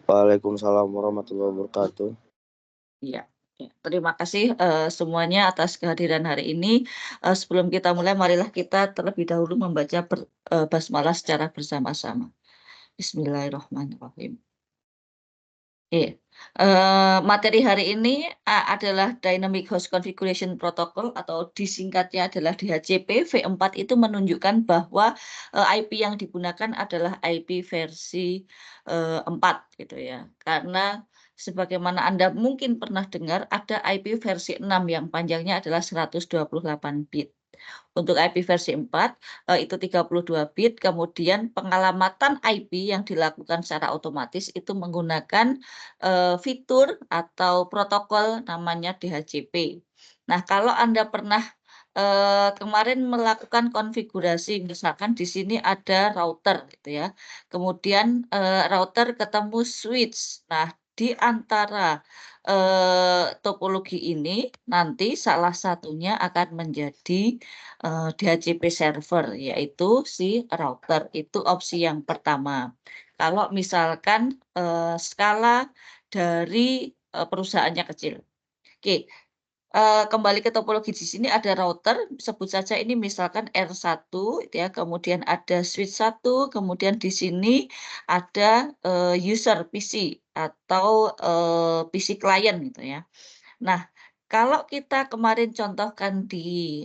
Waalaikumsalam warahmatullahi wabarakatuh. Iya, ya. Terima kasih semuanya atas kehadiran hari ini. Sebelum kita mulai, marilah kita terlebih dahulu membaca basmalah secara bersama-sama. Bismillahirrahmanirrahim. Iya. Materi hari ini adalah Dynamic Host Configuration Protocol atau disingkatnya adalah DHCP. V4 itu menunjukkan bahwa IP yang digunakan adalah IP versi 4 gitu ya. Karena sebagaimana Anda mungkin pernah dengar ada IP versi 6 yang panjangnya adalah 128 bit. Untuk IP versi 4 itu 32 bit, kemudian pengalamatan IP yang dilakukan secara otomatis itu menggunakan fitur atau protokol namanya DHCP. Nah, kalau Anda pernah kemarin melakukan konfigurasi, misalkan di sini ada router gitu ya. Kemudian router ketemu switch. Nah, di antara topologi ini nanti salah satunya akan menjadi DHCP server, yaitu si router. Itu opsi yang pertama. Kalau misalkan skala dari perusahaannya kecil. Oke, kembali ke topologi di sini ada router, sebut saja ini misalkan R1 gitu ya, kemudian ada switch 1, kemudian di sini ada user PC atau PC client gitu ya. Nah, kalau kita kemarin contohkan di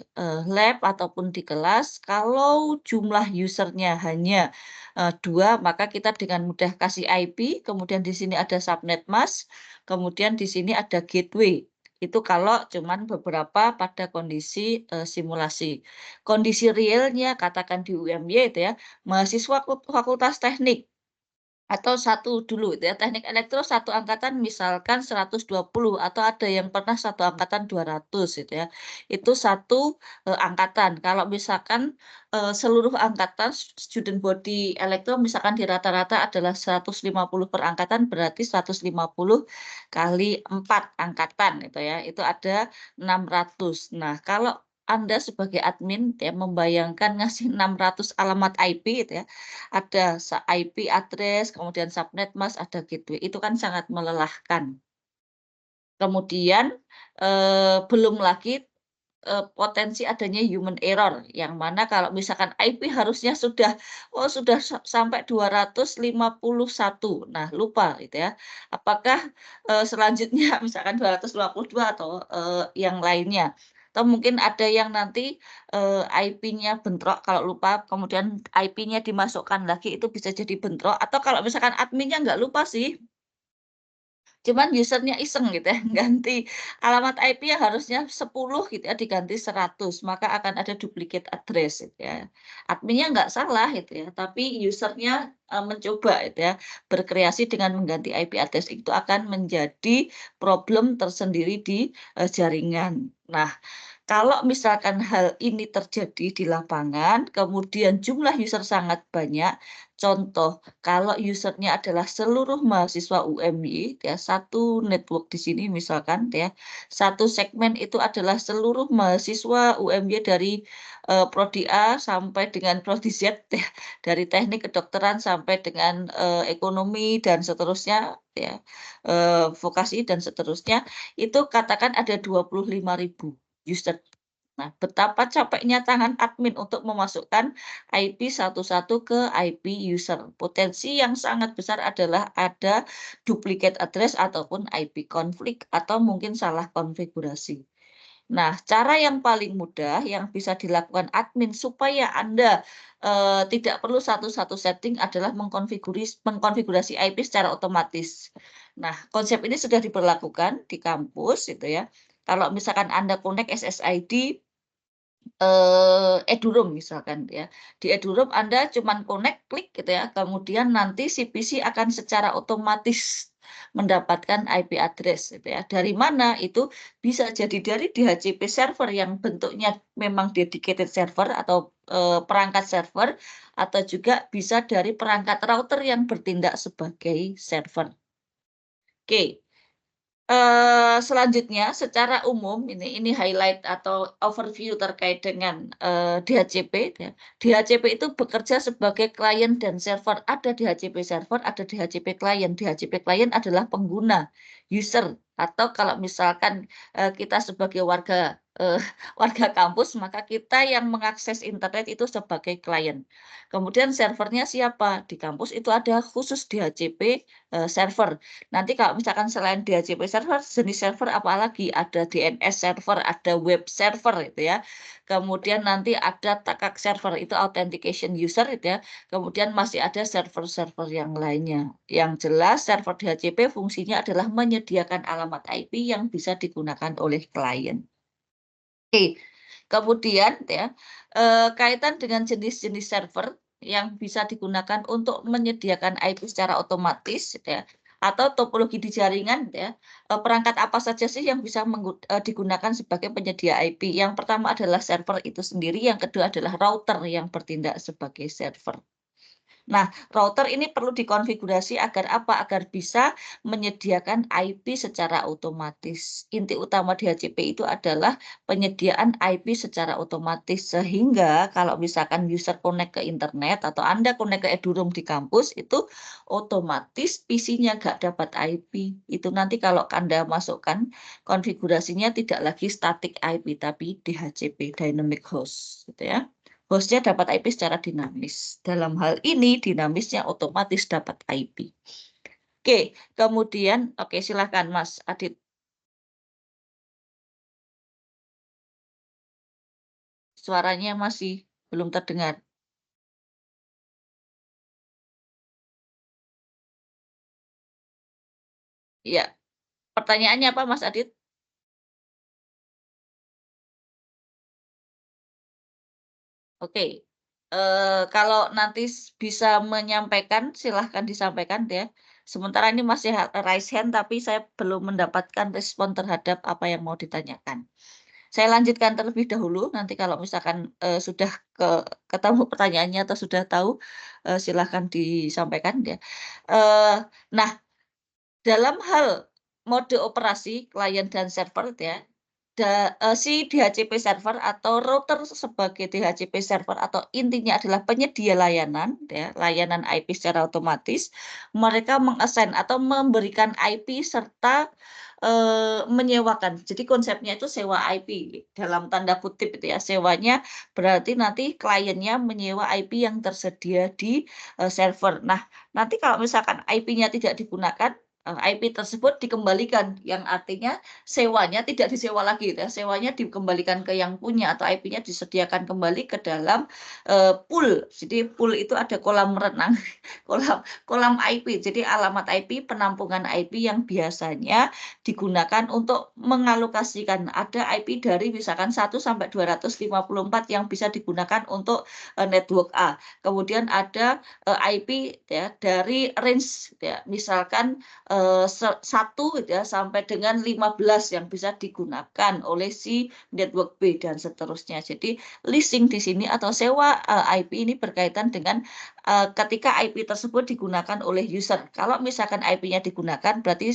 lab ataupun di kelas, kalau jumlah usernya hanya 2, maka kita dengan mudah kasih IP, kemudian di sini ada subnet mask, kemudian di sini ada gateway. Itu kalau cuman beberapa pada kondisi simulasi. Kondisi realnya katakan di UMY itu ya, mahasiswa fakultas teknik atau satu dulu itu ya, teknik elektro satu angkatan misalkan 120 atau ada yang pernah satu angkatan 200 gitu ya. Itu satu angkatan. Kalau misalkan seluruh angkatan student body elektro misalkan di rata-rata adalah 150 per angkatan, berarti 150 kali 4 angkatan gitu ya. Itu ada 600. Nah, kalau Anda sebagai admin ya membayangkan ngasih 600 alamat IP gitu ya, ada IP address, kemudian subnet mask, ada gateway, itu kan sangat melelahkan. Kemudian, belum lagi, potensi adanya human error, yang mana kalau misalkan IP harusnya sudah, oh sudah sampai 251. Nah, lupa gitu ya. Apakah, selanjutnya misalkan 252 atau, yang lainnya. Atau mungkin ada yang nanti, IP-nya bentrok kalau lupa, kemudian IP-nya dimasukkan lagi, itu bisa jadi bentrok, atau kalau misalkan adminnya nggak lupa sih, cuman usernya iseng gitu ya, ganti alamat IP yang harusnya 10 gitu ya, diganti 100, maka akan ada duplicate address gitu ya. Adminnya nggak salah gitu ya, tapi usernya mencoba gitu ya, berkreasi dengan mengganti IP address itu akan menjadi problem tersendiri di jaringan. Nah, kalau misalkan hal ini terjadi di lapangan, kemudian jumlah user sangat banyak, contoh kalau usernya adalah seluruh mahasiswa UMY, ya satu network di sini misalkan ya, satu segmen itu adalah seluruh mahasiswa UMY dari prodi A sampai dengan prodi Z, ya, dari teknik kedokteran sampai dengan ekonomi dan seterusnya, ya, vokasi dan seterusnya, itu katakan ada 25.000 user. Nah, betapa capeknya tangan admin untuk memasukkan IP satu-satu ke IP user. Potensi yang sangat besar adalah ada duplicate address ataupun IP konflik atau mungkin salah konfigurasi. Nah, cara yang paling mudah yang bisa dilakukan admin supaya Anda tidak perlu satu-satu setting adalah mengkonfigurasi IP secara otomatis. Nah, konsep ini sudah diberlakukan di kampus gitu ya. Kalau misalkan Anda connect SSID eduroom misalkan ya. Di eduroom Anda cuman connect, klik gitu ya, kemudian nanti si PC akan secara otomatis mendapatkan IP address gitu ya. Dari mana? Itu bisa jadi dari DHCP server yang bentuknya memang dedicated server atau perangkat server, atau juga bisa dari perangkat router yang bertindak sebagai server. Oke. Selanjutnya secara umum ini highlight atau overview terkait dengan, DHCP ya. DHCP itu bekerja sebagai klien dan server. Ada DHCP server, ada DHCP klien. DHCP klien adalah pengguna, user, atau kalau misalkan, kita sebagai warga, warga kampus, maka kita yang mengakses internet itu sebagai klien. Kemudian servernya siapa? Di kampus itu ada khusus DHCP, server. Nanti kalau misalkan selain DHCP server, jenis server apalagi? Ada DNS server, ada web server itu ya. Kemudian nanti ada TACAC server, itu authentication user itu ya. Kemudian masih ada server-server yang lainnya. Yang jelas server DHCP fungsinya adalah menyediakan alamat IP yang bisa digunakan oleh klien. Oke, kemudian ya, kaitan dengan jenis-jenis server yang bisa digunakan untuk menyediakan IP secara otomatis ya, atau topologi di jaringan ya, perangkat apa saja sih yang bisa digunakan sebagai penyedia IP? Yang pertama adalah server itu sendiri, yang kedua adalah router yang bertindak sebagai server. Nah, router ini perlu dikonfigurasi agar apa? Agar bisa menyediakan IP secara otomatis. Inti utama DHCP itu adalah penyediaan IP secara otomatis, sehingga kalau misalkan user connect ke internet atau Anda connect ke eduroom di kampus, itu otomatis PC-nya nggak dapat IP. Itu nanti kalau Anda masukkan konfigurasinya tidak lagi static IP, tapi DHCP, dynamic host, gitu ya. Hostnya dapat IP secara dinamis. Dalam hal ini, dinamisnya otomatis dapat IP. Oke, kemudian, oke silahkan Mas Adit. Suaranya masih belum terdengar. Ya, pertanyaannya apa Mas Adit? Oke, kalau nanti bisa menyampaikan, silahkan disampaikan ya. Sementara ini masih raise hand, tapi saya belum mendapatkan respon terhadap apa yang mau ditanyakan. Saya lanjutkan terlebih dahulu, nanti kalau misalkan, sudah ketemu pertanyaannya atau sudah tahu, silahkan disampaikan ya. Eee, nah, dalam hal mode operasi klien dan server ya, si DHCP server atau router sebagai DHCP server atau intinya adalah penyedia layanan ya, layanan IP secara otomatis, mereka meng-assign atau memberikan IP serta, menyewakan. Jadi konsepnya itu sewa IP dalam tanda kutip itu ya, sewanya berarti nanti kliennya menyewa IP yang tersedia di, server. Nah, nanti kalau misalkan IP-nya tidak digunakan, IP tersebut dikembalikan, yang artinya sewanya tidak disewa lagi ya, sewanya dikembalikan ke yang punya atau IP-nya disediakan kembali ke dalam, pool. Jadi pool itu ada kolam renang, kolam IP. Jadi alamat IP, penampungan IP yang biasanya digunakan untuk mengalokasikan. Ada IP dari misalkan 1 sampai 254 yang bisa digunakan untuk, network A. Kemudian ada, IP ya dari range ya, misalkan 1 gitu ya, sampai dengan 15 yang bisa digunakan oleh si network B dan seterusnya. Jadi leasing di sini atau sewa, IP ini berkaitan dengan, ketika IP tersebut digunakan oleh user. Kalau misalkan IP-nya digunakan berarti,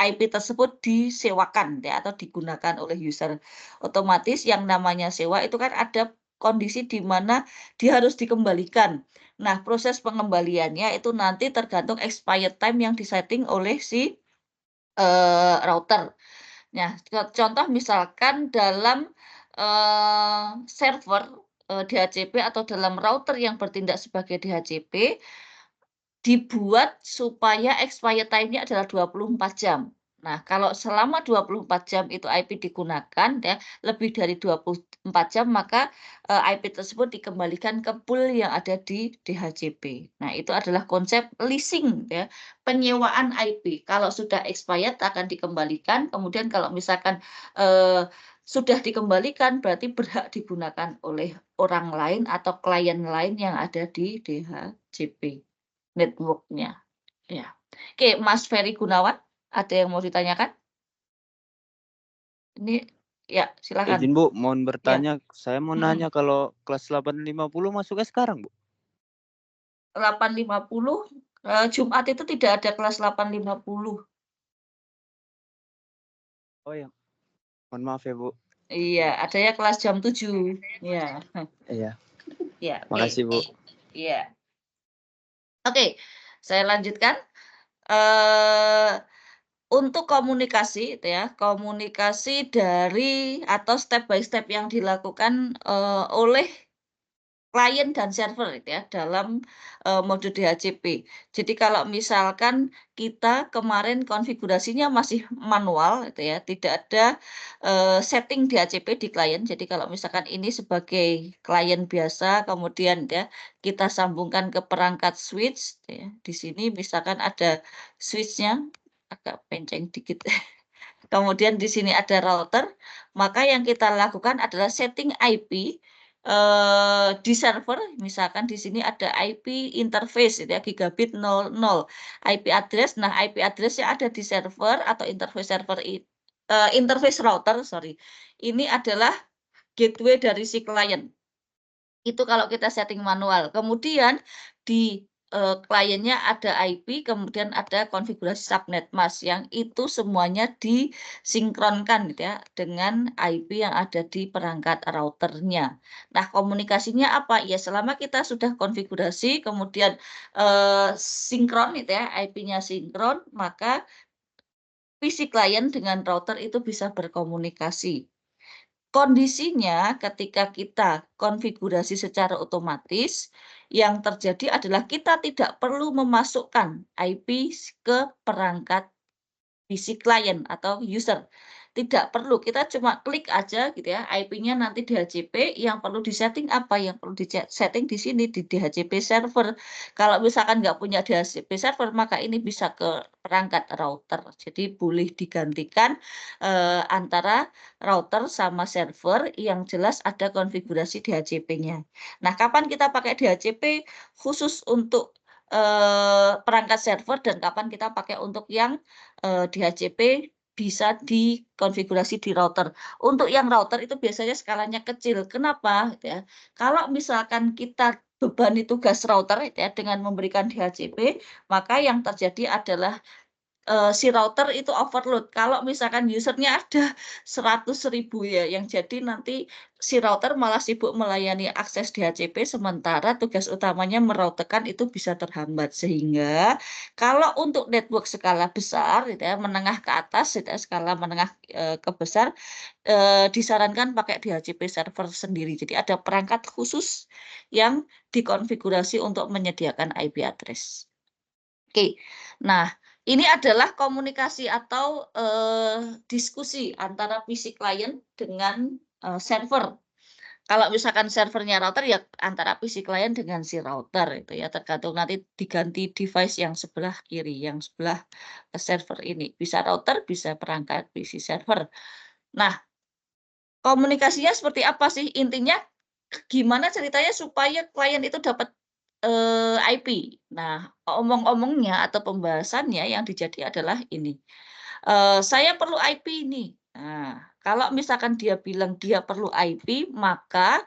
IP tersebut disewakan ya atau digunakan oleh user. Otomatis yang namanya sewa itu kan ada kondisi di mana dia harus dikembalikan. Nah, proses pengembaliannya itu nanti tergantung expired time yang disetting oleh si, router. Nah, contoh misalkan dalam, server, DHCP atau dalam router yang bertindak sebagai DHCP, dibuat supaya expired time-nya adalah 24 jam. Nah, kalau selama 24 jam itu IP digunakan ya, lebih dari 24 jam maka, IP tersebut dikembalikan ke pool yang ada di DHCP. Nah, itu adalah konsep leasing ya, penyewaan IP. Kalau sudah expired akan dikembalikan, kemudian kalau misalkan, sudah dikembalikan berarti berhak digunakan oleh orang lain atau klien lain yang ada di DHCP. Network-nya, ya. Oke, Mas Ferry Gunawan, ada yang mau ditanyakan? Ini ya, silakan. Izin Bu, mohon Ya, bertanya. Saya mau mhm. nanya kalau kelas 850 masuknya sekarang, Bu? 8.50, Jumat itu tidak ada kelas 8.50. Oh ya, mohon maaf ya, Bu. Iya, ada ya kelas jam 7. Ya. Iya, Ya, oke. makasih, Bu. Iya. Oke, saya lanjutkan. Eh untuk komunikasi itu ya, komunikasi dari atau step by step yang dilakukan, oleh klien dan server itu ya dalam, mode DHCP. Jadi kalau misalkan kita kemarin konfigurasinya masih manual itu ya, tidak ada, setting DHCP di klien. Jadi kalau misalkan ini sebagai klien biasa, kemudian ya kita sambungkan ke perangkat switch ya, di sini misalkan ada switch-nya, agak penceng dikit. Kemudian di sini ada router, maka yang kita lakukan adalah setting IP, di server, misalkan di sini ada IP interface gitu ya, gigabit 00, IP address. Nah, IP address yang ada di server atau interface server interface router, sorry, ini adalah gateway dari si klien. Itu kalau kita setting manual. Kemudian di, kliennya ada IP, kemudian ada konfigurasi subnet mask, yang itu semuanya disinkronkan gitu ya, dengan IP yang ada di perangkat routernya. Nah, komunikasinya apa? Ya selama kita sudah konfigurasi, kemudian, sinkron gitu ya, IP-nya sinkron, maka PC klien dengan router itu bisa berkomunikasi. Kondisinya ketika kita konfigurasi secara otomatis, yang terjadi adalah kita tidak perlu memasukkan IP ke perangkat PC klien atau user. Tidak perlu, kita cuma klik aja gitu ya, IP-nya nanti DHCP, yang perlu di-setting apa, yang perlu setting di sini, di DHCP server. Kalau misalkan nggak punya DHCP server, maka ini bisa ke perangkat router. Jadi boleh digantikan, antara router sama server, yang jelas ada konfigurasi DHCP-nya. Nah, kapan kita pakai DHCP khusus untuk, perangkat server dan kapan kita pakai untuk yang DHCP bisa dikonfigurasi di router. Untuk yang router itu biasanya skalanya kecil. Kenapa? Gitu ya. Kalau misalkan kita bebani tugas router itu ya dengan memberikan DHCP, maka yang terjadi adalah si router itu overload. Kalau misalkan usernya ada 100.000 ya, yang jadi nanti si router malah sibuk melayani akses DHCP, sementara tugas utamanya meroutekan itu bisa terhambat. Sehingga kalau untuk network skala besar gitu ya, menengah ke atas gitu ya, skala menengah, ke besar, disarankan pakai DHCP server sendiri. Jadi ada perangkat khusus yang dikonfigurasi untuk menyediakan IP address. Oke. Nah, ini adalah komunikasi atau, diskusi antara PC klien dengan, server. Kalau misalkan servernya router, ya antara PC klien dengan si router itu ya, tergantung nanti diganti device yang sebelah kiri, yang sebelah, server ini. Bisa router, bisa perangkat PC server. Nah, komunikasinya seperti apa sih? Intinya gimana ceritanya supaya klien itu dapat, IP. Nah, omong-omongnya atau pembahasannya yang dijadi adalah ini, "Saya perlu IP nih." Nah, kalau misalkan dia bilang dia perlu IP, maka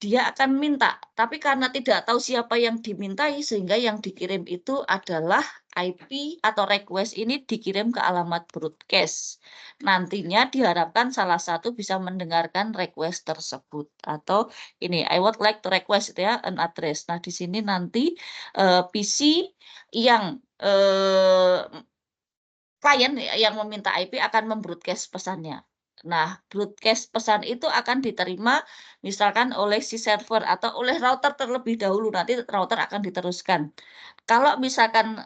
dia akan minta, tapi karena tidak tahu siapa yang dimintai, sehingga yang dikirim itu adalah IP atau request ini dikirim ke alamat broadcast. Nantinya diharapkan salah satu bisa mendengarkan request tersebut, atau ini, "I would like to request," itu ya, an address. Nah, di sini nanti, PC yang, klien yang meminta IP akan membroadcast pesannya. Nah, broadcast pesan itu akan diterima misalkan oleh si server atau oleh router terlebih dahulu, nanti router akan diteruskan. Kalau misalkan,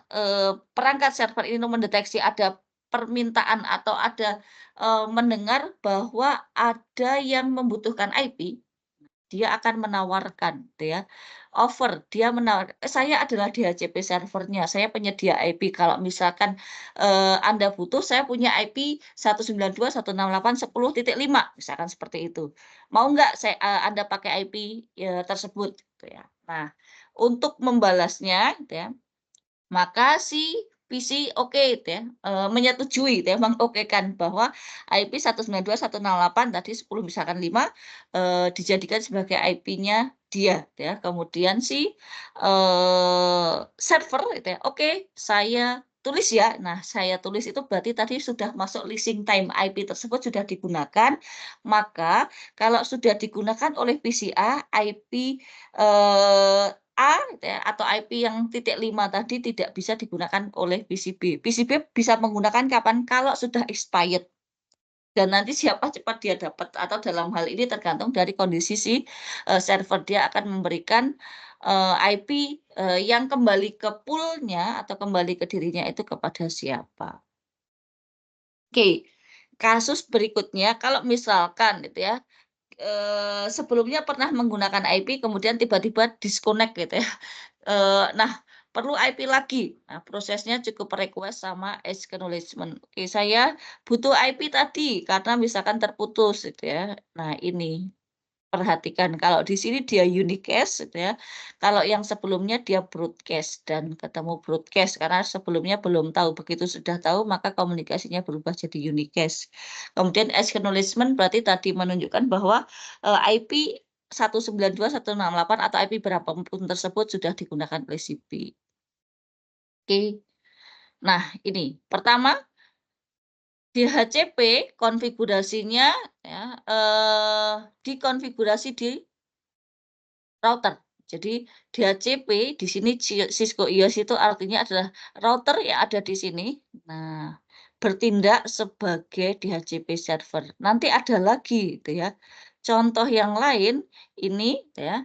perangkat server ini mendeteksi ada permintaan atau ada, mendengar bahwa ada yang membutuhkan IP, dia akan menawarkan gitu ya, offer, dia "Saya adalah DHCP servernya, saya penyedia IP, kalau misalkan, Anda butuh, saya punya IP 192.168.10.5," misalkan seperti itu. "Mau nggak Anda pakai IP, tersebut?" Gitu ya. Nah, untuk membalasnya gitu ya, maka si PC oke gitu ya, menyetujui gitu ya, mengokekan bahwa IP 192.168 tadi 10 misalkan 5, dijadikan sebagai IP-nya dia gitu ya. Kemudian si, server gitu ya, "Oke, saya tulis ya. Nah, saya tulis itu berarti tadi sudah masuk leasing time IP tersebut sudah digunakan, maka kalau sudah digunakan oleh PCA, IP A gitu ya, atau IP yang titik 5 tadi tidak bisa digunakan oleh PCB. PCB bisa menggunakan kapan? Kalau sudah expired. Dan nanti siapa cepat dia dapat atau dalam hal ini tergantung dari kondisi si server dia akan memberikan IP yang kembali ke pool-nya atau kembali ke dirinya itu kepada siapa. Oke, kasus berikutnya kalau misalkan gitu ya, sebelumnya pernah menggunakan IP kemudian tiba-tiba disconnect gitu ya. Nah, perlu IP lagi. Nah, prosesnya cukup request sama acknowledgement. Oke, saya butuh IP tadi karena misalkan terputus gitu ya. Nah, ini perhatikan kalau di sini dia unicast gitu ya. Kalau yang sebelumnya dia broadcast dan ketemu broadcast karena sebelumnya belum tahu. Begitu sudah tahu maka komunikasinya berubah jadi unicast. Kemudian acknowledgement berarti tadi menunjukkan bahwa IP 192.168 atau IP berapapun tersebut sudah digunakan oleh si B. Oke. Nah, ini pertama DHCP konfigurasinya ya, dikonfigurasi di router. Jadi DHCP di sini Cisco IOS itu artinya adalah router yang ada di sini. Nah, bertindak sebagai DHCP server. Nanti ada lagi gitu ya. Contoh yang lain ini gitu ya.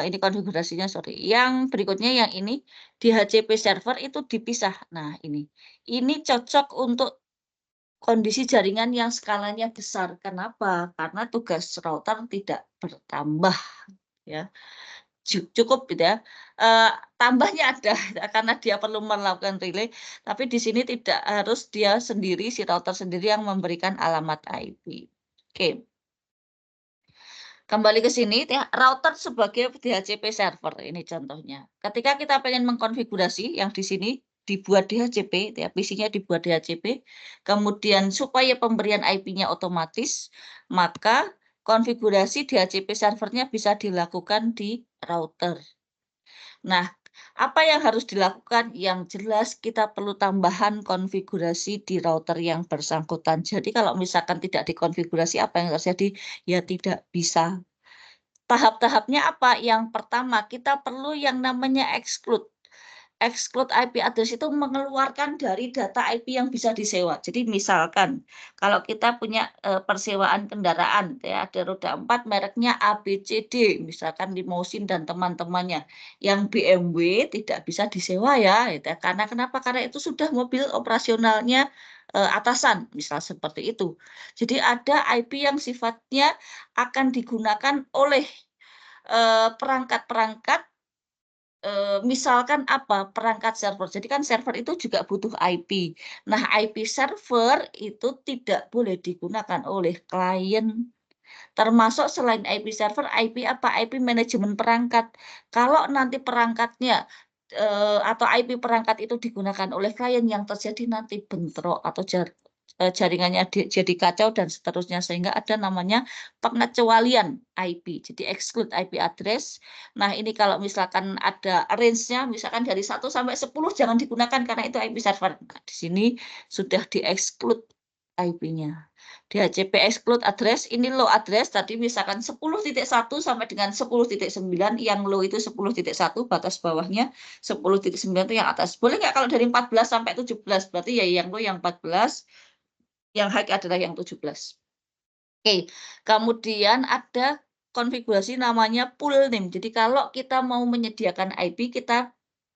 Ini konfigurasinya sorry. Yang berikutnya yang ini DHCP server itu dipisah. Nah, ini. Ini cocok untuk kondisi jaringan yang skalanya besar. Kenapa? Karena tugas router tidak bertambah ya. Cukup gitu ya, tambahnya ada karena dia perlu melakukan relay, tapi di sini tidak harus dia sendiri, si router sendiri yang memberikan alamat IP. Oke. Kembali ke sini ya, router sebagai DHCP server ini contohnya. Ketika kita pengen mengkonfigurasi yang di sini dibuat DHCP ya, PC-nya dibuat DHCP, kemudian supaya pemberian IP-nya otomatis, maka konfigurasi DHCP servernya bisa dilakukan di router. Nah, apa yang harus dilakukan? Yang jelas kita perlu tambahan konfigurasi di router yang bersangkutan. Jadi kalau misalkan tidak dikonfigurasi, apa yang terjadi? Ya tidak bisa. Tahap-tahapnya apa? Yang pertama, kita perlu yang namanya exclude. Exclude IP address itu mengeluarkan dari data IP yang bisa disewa. Jadi misalkan kalau kita punya persewaan kendaraan ya ada roda 4 mereknya ABCD misalkan Limousine dan teman-temannya. Yang BMW tidak bisa disewa ya gitu. Karena kenapa? Karena itu sudah mobil operasionalnya atasan misal seperti itu. Jadi ada IP yang sifatnya akan digunakan oleh perangkat-perangkat misalkan apa, perangkat server. Jadi kan server itu juga butuh IP. Nah, IP server itu tidak boleh digunakan oleh klien. Termasuk selain IP server, IP apa? IP manajemen perangkat. Kalau nanti perangkatnya atau IP perangkat itu digunakan oleh klien yang terjadi nanti bentrok atau jaringannya jadi kacau dan seterusnya sehingga ada namanya pengecualian IP. Jadi exclude IP address. Nah, ini kalau misalkan ada range-nya misalkan dari 1 sampai 10 jangan digunakan karena itu IP server. Nah, di sini sudah di-exclude IP-nya. DHCP exclude address, ini low address tadi misalkan 10.1 sampai dengan 10.9, yang low itu 10.1, batas bawahnya 10.9 itu yang atas. Boleh nggak kalau dari 14 sampai 17? Berarti ya yang low yang 14, yang high adalah yang 17. Oke, kemudian ada konfigurasi namanya pool name. Jadi kalau kita mau menyediakan IP, kita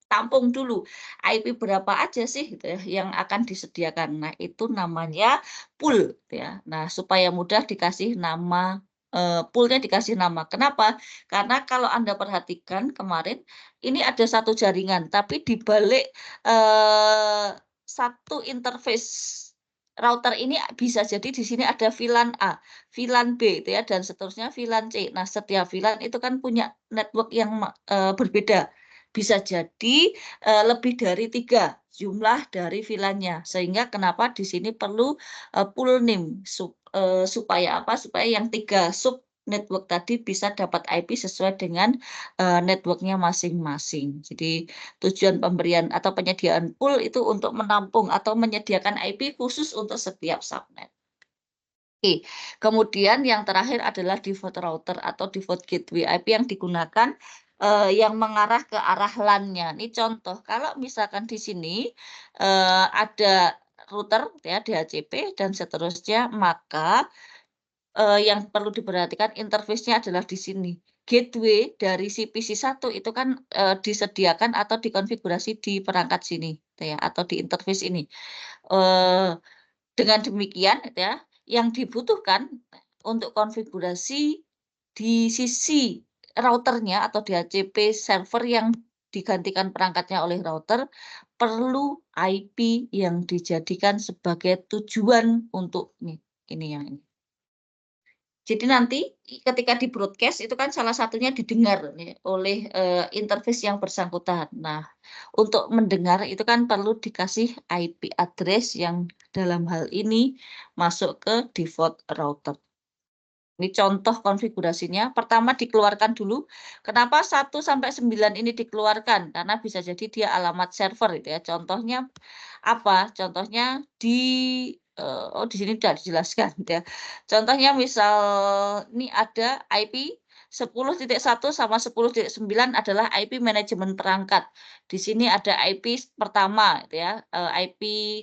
tampung dulu IP berapa aja sih gitu ya yang akan disediakan. Nah, itu namanya pool gitu ya. Nah, supaya mudah dikasih nama pool-nya dikasih nama. Kenapa? Karena kalau Anda perhatikan kemarin ini ada satu jaringan, tapi di balik satu interface router ini bisa jadi di sini ada VLAN A, VLAN B gitu ya dan seterusnya VLAN C. Nah, setiap VLAN itu kan punya network yang berbeda. Bisa jadi lebih dari 3 jumlah dari VLAN-nya. Sehingga kenapa di sini perlu pool name supaya apa? Supaya yang 3 sub network tadi bisa dapat IP sesuai dengan networknya masing-masing. Jadi tujuan pemberian atau penyediaan pool itu untuk menampung atau menyediakan IP khusus untuk setiap subnet. Oke, kemudian yang terakhir adalah default router atau default gateway IP yang digunakan yang mengarah ke arah LAN-nya. Ini contoh, kalau misalkan di sini ada router ya DHCP dan seterusnya, maka yang perlu diperhatikan interface-nya adalah di sini. Gateway dari si PC1 itu kan disediakan atau dikonfigurasi di perangkat sini, ya, atau di interface ini. Dengan demikian, ya, yang dibutuhkan untuk konfigurasi di sisi routernya atau DHCP server yang digantikan perangkatnya oleh router, perlu IP yang dijadikan sebagai tujuan untuk ini yang ini. Jadi nanti ketika di-broadcast itu kan salah satunya didengar oleh interface yang bersangkutan. Nah, untuk mendengar itu kan perlu dikasih IP address yang dalam hal ini masuk ke default router. Ini contoh konfigurasinya. Pertama dikeluarkan dulu. Kenapa 1 sampai 9 ini dikeluarkan? Karena bisa jadi dia alamat server itu ya. Contohnya apa? Contohnya di sini sudah dijelaskan ya. Contohnya misal ini ada IP 10.1 sama 10.9 adalah IP manajemen perangkat. Di sini ada IP pertama gitu ya, IP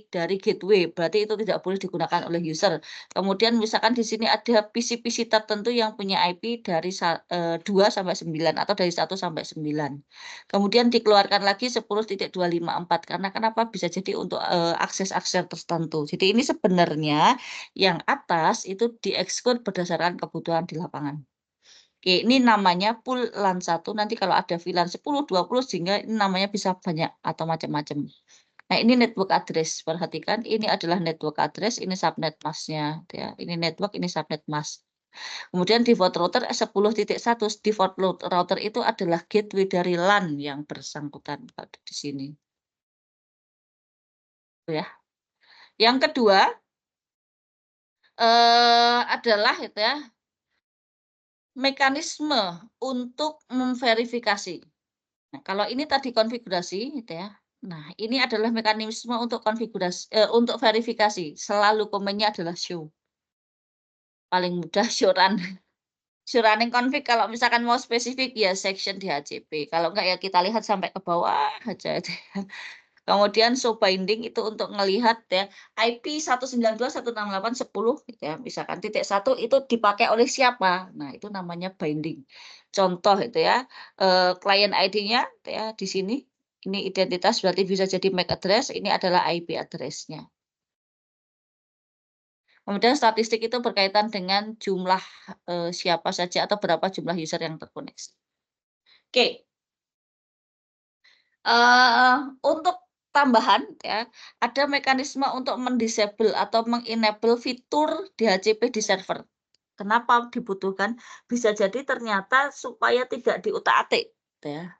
dari gateway, berarti itu tidak boleh digunakan oleh user. Kemudian misalkan di sini ada PC-PC tertentu yang punya IP dari 2 sampai 9 atau dari 1 sampai 9. Kemudian dikeluarkan lagi 10.254 karena kenapa? Bisa jadi untuk akses-akses tertentu. Jadi ini sebenarnya yang atas itu dieksekut berdasarkan kebutuhan di lapangan. Oke, ini namanya pool LAN 1, nanti kalau ada VLAN 10, 20 sehingga ini namanya bisa banyak atau macam-macam. Nah, ini network address, perhatikan ini adalah network address, ini subnet mask-nya ya. Ini network, ini subnet mask. Kemudian default router 10.1, default router itu adalah gateway dari LAN yang bersangkutan ada di sini. Ya. Yang kedua adalah itu ya, mekanisme untuk memverifikasi. Nah, kalau ini tadi konfigurasi gitu ya. Nah, ini adalah mekanisme untuk konfigurasi untuk verifikasi. Selalu komennya adalah show. Paling mudah show run. Show running config kalau misalkan mau spesifik ya section DHCP. Kalau enggak ya kita lihat sampai ke bawah aja. Kemudian show binding itu untuk ngelihat ya IP 192.168.10 gitu ya. Misalkan titik 1 itu dipakai oleh siapa. Nah, itu namanya binding. Contoh itu ya, client ID-nya ya di sini. Ini identitas berarti bisa jadi MAC address, ini adalah IP address-nya. Kemudian statistik itu berkaitan dengan jumlah siapa saja atau berapa jumlah user yang terkoneksi. Oke. Untuk tambahan ya, ada mekanisme untuk mendisable atau mengenable fitur DHCP di server. Kenapa dibutuhkan? Bisa jadi ternyata supaya tidak diutak-atik ya.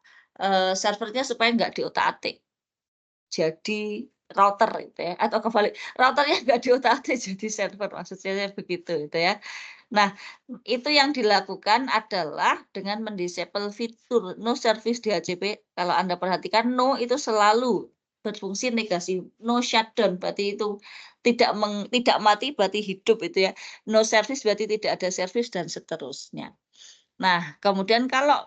Servernya supaya nggak diutak-atik. Jadi router itu ya, atau kebalik, routernya nggak diutak-atik jadi server, maksudnya begitu itu ya. Nah, itu yang dilakukan adalah dengan mendisable fitur no service DHCP. Kalau Anda perhatikan no itu selalu berfungsi negasi, no shutdown berarti itu tidak mati berarti hidup itu ya. No service berarti tidak ada service dan seterusnya. Nah, kemudian kalau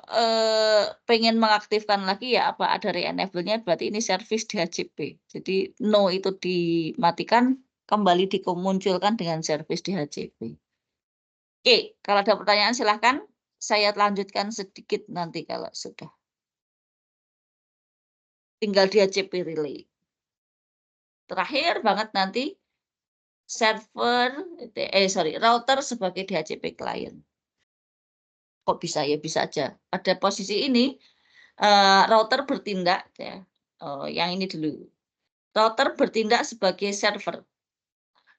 pengen mengaktifkan lagi ya apa ada re-enable-nya berarti ini service DHCP. Jadi no itu dimatikan, kembali dimunculkan dengan service DHCP. Oke, kalau ada pertanyaan silahkan saya lanjutkan sedikit nanti kalau sudah. Tinggal DHCP relay. Terakhir banget nanti router sebagai DHCP client. Kok bisa ya? Bisa aja. Pada posisi ini router bertindak ya. Yang ini dulu. Router bertindak sebagai server.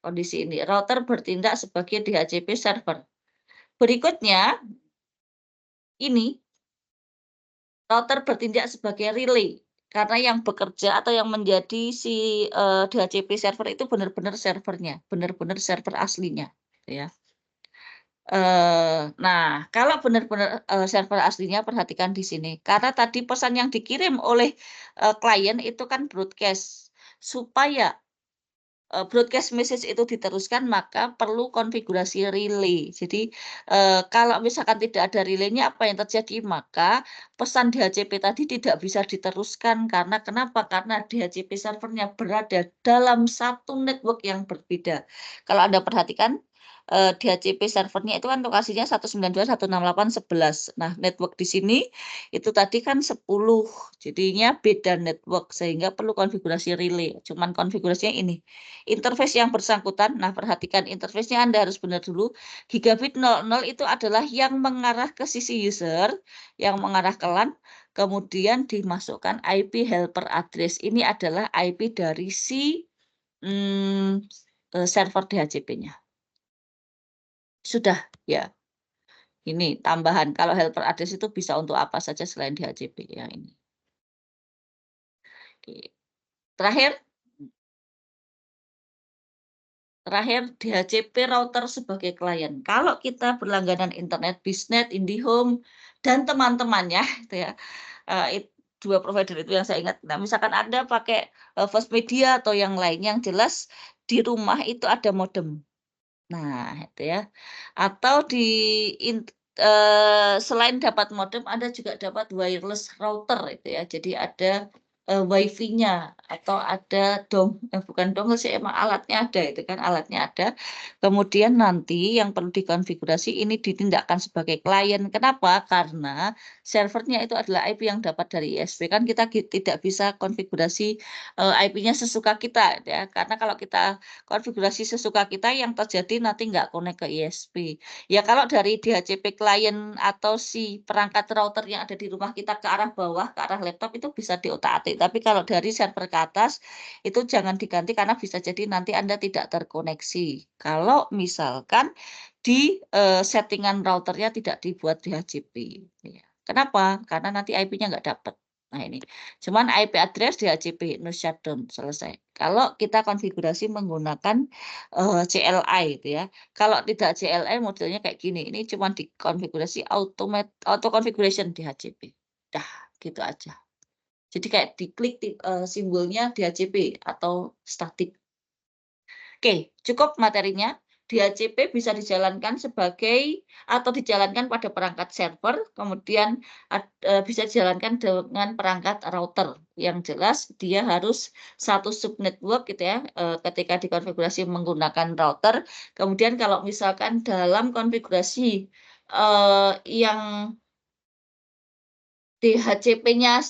Kondisi ini, router bertindak sebagai DHCP server. Berikutnya ini router bertindak sebagai relay. Karena yang bekerja atau yang menjadi si DHCP server itu benar-benar servernya, benar-benar server aslinya, ya. Nah, kalau benar-benar, server aslinya perhatikan di sini, karena tadi pesan yang dikirim oleh, klien itu kan broadcast. Supaya broadcast message itu diteruskan, maka perlu konfigurasi relay. Jadi, kalau misalkan tidak ada relaynya, apa yang terjadi? Maka pesan DHCP tadi tidak bisa diteruskan. Karena kenapa? Karena DHCP servernya berada dalam satu network yang berbeda. Kalau Anda perhatikan, DHCP servernya itu kan lokasinya 192.168.11. Nah, network di sini itu tadi kan 10, jadinya beda network, sehingga perlu konfigurasi relay. Cuman konfigurasinya ini. Interface yang bersangkutan, nah perhatikan interface-nya Anda harus benar dulu, gigabit 00 itu adalah yang mengarah ke sisi user, yang mengarah ke LAN, kemudian dimasukkan IP helper address. Ini adalah IP dari si, server DHCP-nya. Sudah, ya. Ini tambahan, kalau helper address itu bisa untuk apa saja selain DHCP, yang ini. Oke. Terakhir, DHCP router sebagai klien. Kalau kita berlangganan internet, Bisnet, IndiHome, dan teman-temannya, itu ya, dua provider itu yang saya ingat. Nah, misalkan Anda pakai First Media atau yang lain, yang jelas di rumah itu ada modem. Nah, itu ya. Atau selain dapat modem, Anda juga dapat wireless router itu ya. Jadi ada WiFi-nya atau ada bukan dongle sih, emang alatnya ada itu kan, alatnya ada. Kemudian nanti yang perlu dikonfigurasi ini ditindakkan sebagai klien. Kenapa? Karena servernya itu adalah IP yang dapat dari ISP. Kan kita tidak bisa konfigurasi IP-nya sesuka kita ya. Karena kalau kita konfigurasi sesuka kita, yang terjadi nanti nggak connect ke ISP. Ya kalau dari DHCP klien atau si perangkat router yang ada di rumah kita ke arah bawah, ke arah laptop itu bisa diotak-atik. Tapi kalau dari server ke atas, itu jangan diganti karena bisa jadi nanti Anda tidak terkoneksi. Kalau misalkan di settingan routernya tidak dibuat DHCP. Ya. Kenapa? Karena nanti IP-nya nggak dapat. Nah ini, cuman IP address DHCP, no shutdown, selesai. Kalau kita konfigurasi menggunakan CLI itu ya. Kalau tidak CLI modelnya kayak gini, ini cuma dikonfigurasi auto configuration DHCP. Dah, gitu aja. Jadi kayak diklik simbolnya DHCP atau static. Oke, cukup materinya. DHCP bisa dijalankan sebagai atau dijalankan pada perangkat server, kemudian bisa dijalankan dengan perangkat router. Yang jelas dia harus satu subnetwork gitu ya, ketika dikonfigurasi menggunakan router. Kemudian kalau misalkan dalam konfigurasi yang DHCP-nya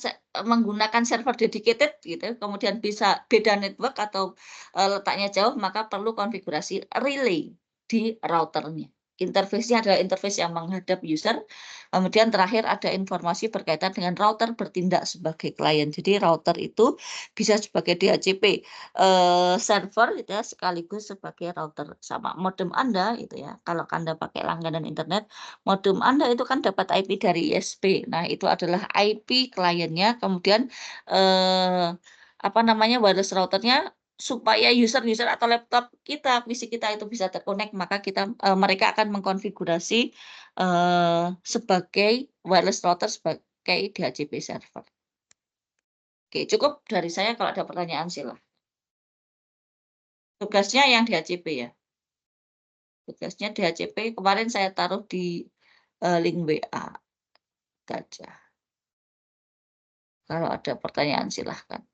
menggunakan server dedicated gitu, kemudian bisa beda network atau letaknya jauh, maka perlu konfigurasi relay di routernya. Interface-nya adalah interface yang menghadap user, kemudian terakhir ada informasi berkaitan dengan router bertindak sebagai klien. Jadi router itu bisa sebagai DHCP server gitu ya, sekaligus sebagai router. Sama modem Anda itu ya, kalau Anda pakai langganan internet, modem Anda itu kan dapat IP dari ISP. Nah, itu adalah IP kliennya, kemudian, apa namanya, wireless routernya supaya user-user atau laptop kita, PC kita itu bisa terkonek, maka mereka akan mengkonfigurasi, sebagai wireless router sebagai DHCP server. Oke, cukup dari saya, kalau ada pertanyaan silahkan. Tugasnya yang DHCP ya? Tugasnya DHCP kemarin saya taruh di, link WA, itu aja. Kalau ada pertanyaan silahkan.